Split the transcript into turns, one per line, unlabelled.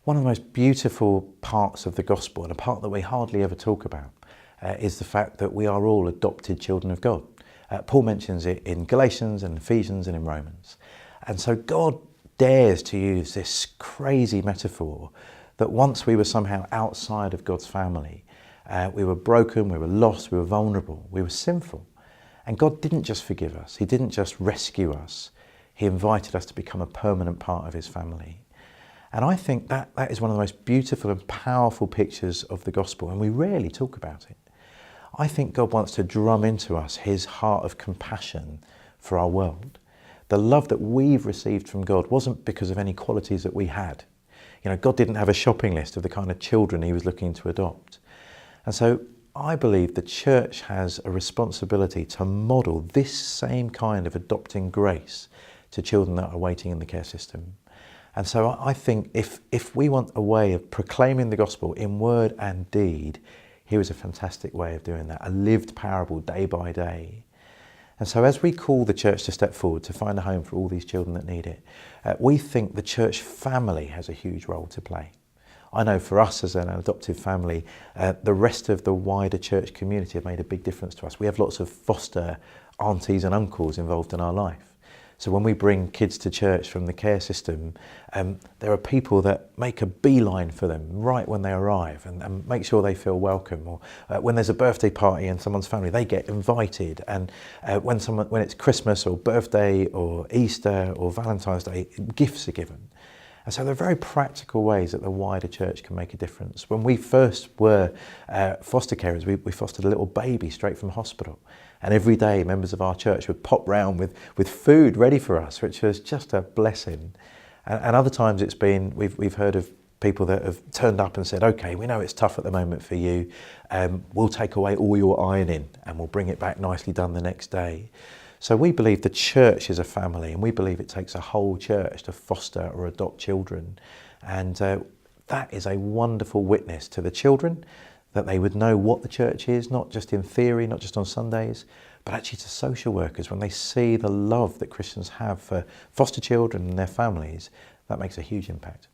One of the most beautiful parts of the gospel, and a part that we hardly ever talk about, is the fact that we are all adopted children of God. Paul mentions it in Galatians and Ephesians and in Romans. And so God dares to use this crazy metaphor that once we were somehow outside of God's family, we were broken, we were lost, we were vulnerable, we were sinful. And God didn't just forgive us, He didn't just rescue us, He invited us to become a permanent part of His family. And I think that is one of the most beautiful and powerful pictures of the gospel, and we rarely talk about it. I think God wants to drum into us His heart of compassion for our world. The love that we've received from God wasn't because of any qualities that we had. You know, God didn't have a shopping list of the kind of children He was looking to adopt. And so I believe the church has a responsibility to model this same kind of adopting grace to children that are waiting in the care system. And so I think if we want a way of proclaiming the gospel in word and deed, here is a fantastic way of doing that, a lived parable day by day. And so as we call the church to step forward to find a home for all these children that need it, we think the church family has a huge role to play. I know for us as an adoptive family, the rest of the wider church community have made a big difference to us. We have lots of foster aunties and uncles involved in our life. So when we bring kids to church from the care system, there are people that make a beeline for them right when they arrive and make sure they feel welcome. Or when there's a birthday party in someone's family, they get invited. And when it's Christmas or birthday or Easter or Valentine's Day, gifts are given. And so there are very practical ways that the wider church can make a difference. When we first were foster carers, we fostered a little baby straight from hospital. And every day members of our church would pop round with food ready for us, which was just a blessing. And other times it's been, we've heard of people that have turned up and said, okay, we know it's tough at the moment for you. We'll take away all your ironing and we'll bring it back nicely done the next day. So we believe the church is a family, and we believe it takes a whole church to foster or adopt children. And that is a wonderful witness to the children, that they would know what the church is, not just in theory, not just on Sundays, but actually to social workers. When they see the love that Christians have for foster children and their families, that makes a huge impact.